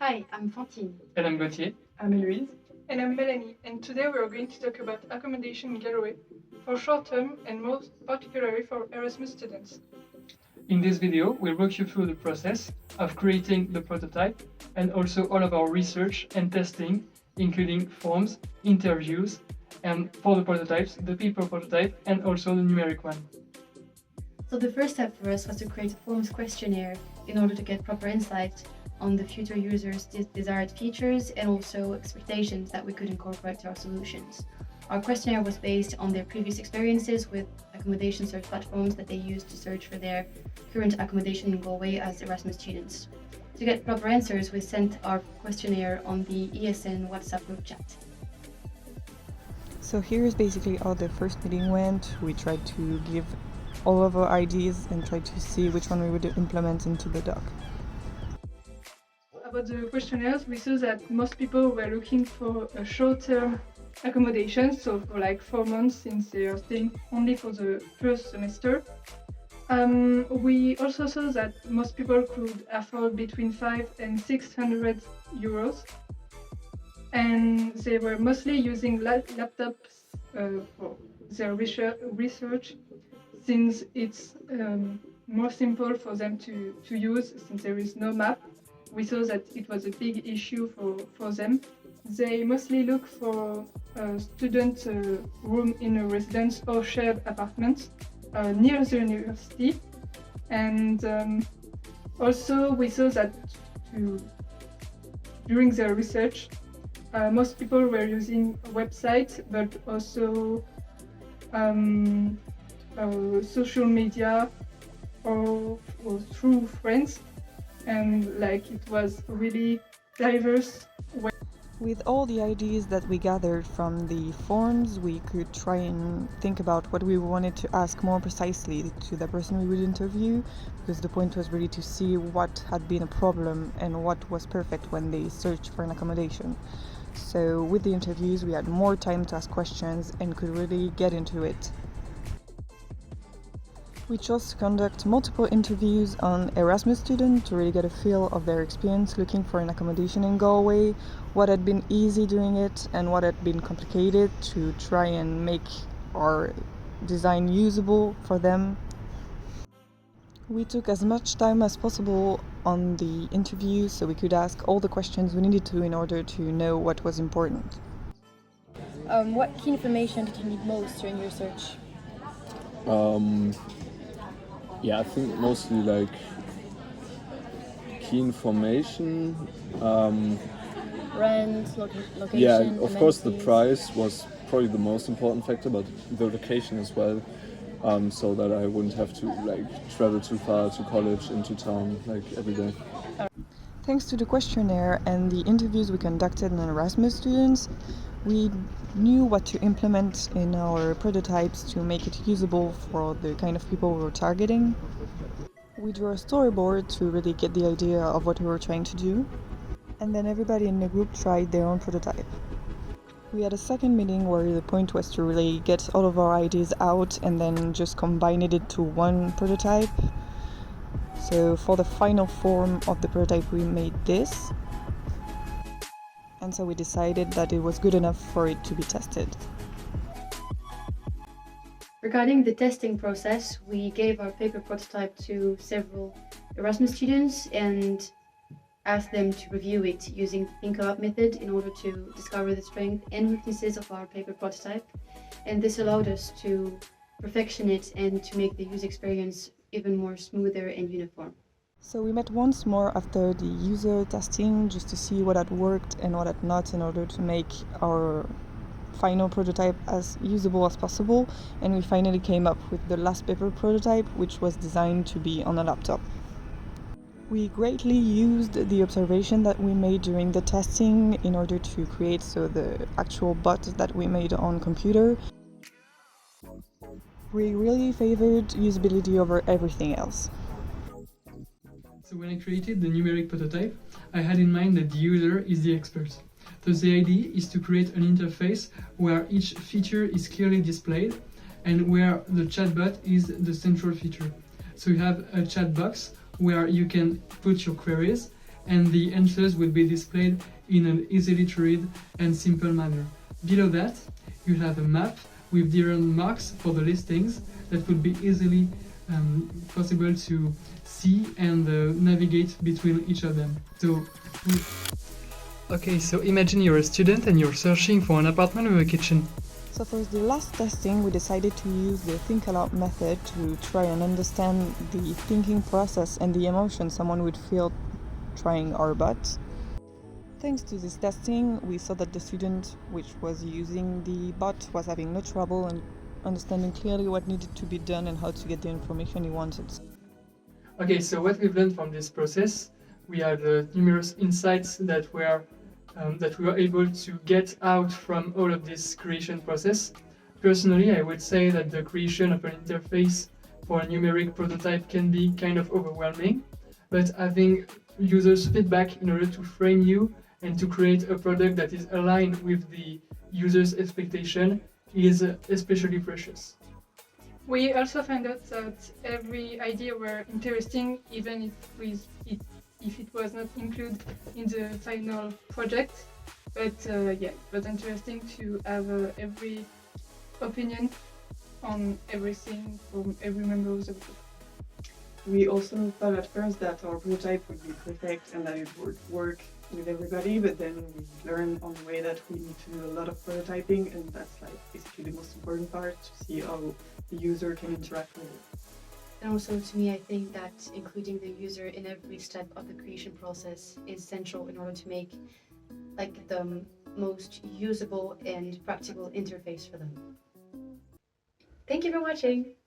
Hi, I'm Fantine. And I'm Gauthier. I'm Eloise. And I'm Melanie, and today we are going to talk about accommodation in Galway for short-term and most particularly for Erasmus students. In this video, we'll walk you through the process of creating the prototype and also all of our research and testing, including forms, interviews, and for the prototypes, the paper prototype and also the numeric one. So the first step for us was to create a forms questionnaire in order to get proper insight on the future users' desired features and also expectations that we could incorporate to our solutions. Our questionnaire was based on their previous experiences with accommodation search platforms that they used to search for their current accommodation in Galway as Erasmus students. To get proper answers, we sent our questionnaire on the ESN WhatsApp group chat. So here's basically how the first meeting went. We tried to give all of our ideas and tried to see which one we would implement into the doc. About the questionnaires, we saw that most people were looking for a short-term accommodation, so for like 4 months since they are staying only for the first semester. We also saw that most people could afford between 500 and 600 euros, and they were mostly using laptops for their research since it's more simple for them to use since there is no map. We saw that it was a big issue for them. They mostly look for a student room in a residence or shared apartment near the university. And also we saw that during their research, most people were using a website, but also social media or through friends. And like it was really diverse. With all the ideas that we gathered from the forms, we could try and think about what we wanted to ask more precisely to the person we would interview, because the point was really to see what had been a problem and what was perfect when they searched for an accommodation. So with the interviews, we had more time to ask questions and could really get into it. We chose to conduct multiple interviews on Erasmus students to really get a feel of their experience looking for an accommodation in Galway, what had been easy doing it and what had been complicated, to try and make our design usable for them. We took as much time as possible on the interviews so we could ask all the questions we needed to in order to know what was important. What key information did you need most during your search? Yeah, I think mostly like key information. Rent, location. Yeah, of course the amenities. price was probably the most important factor, but the location as well, so that I wouldn't have to like travel too far to college into town like every day. Thanks to the questionnaire and the interviews we conducted on Erasmus students, we knew what to implement in our prototypes to make it usable for the kind of people we were targeting. We drew a storyboard to really get the idea of what we were trying to do, and then everybody in the group tried their own prototype. We had a second meeting where the point was to really get all of our ideas out and then just combine it into one prototype. So for the final form of the prototype we made this, and so we decided that it was good enough for it to be tested. Regarding the testing process, we gave our paper prototype to several Erasmus students and asked them to review it using the think-about method in order to discover the strengths and weaknesses of our paper prototype. And this allowed us to perfection it and to make the user experience even more smoother and uniform. So we met once more after the user testing just to see what had worked and what had not in order to make our final prototype as usable as possible, and we finally came up with the last paper prototype, which was designed to be on a laptop. We greatly used the observation that we made during the testing in order to create the actual bot that we made on computer. We really favored usability over everything else. So when I created the numeric prototype, I had in mind that the user is the expert. So the idea is to create an interface where each feature is clearly displayed and where the chatbot is the central feature. So you have a chat box where you can put your queries and the answers will be displayed in an easily to read and simple manner. Below that, you have a map with different marks for the listings that will be easily possible to see and navigate between each of them. Okay, so imagine you're a student and you're searching for an apartment with a kitchen. So for the last testing, we decided to use the Think Aloud method to try and understand the thinking process and the emotion someone would feel trying our bot. Thanks to this testing, we saw that the student which was using the bot was having no trouble in understanding clearly what needed to be done and how to get the information he wanted. Okay, so what we've learned from this process, we have numerous insights that we were able to get out from all of this creation process. Personally, I would say that the creation of an interface for a numeric prototype can be kind of overwhelming, but having users' feedback in order to frame you and to create a product that is aligned with the user's expectation is especially precious. We also found out that every idea were interesting, even if it was not included in the final project. But yeah, it was interesting to have every opinion on everything from every member of the group. We also thought at first that our prototype would be perfect and that it would work with everybody, but then we learned on the way that we need to do a lot of prototyping, and that's like basically the most important part, to see how the user can interact with it. And also, to me, I think that including the user in every step of the creation process is essential in order to make like the most usable and practical interface for them. Thank you for watching!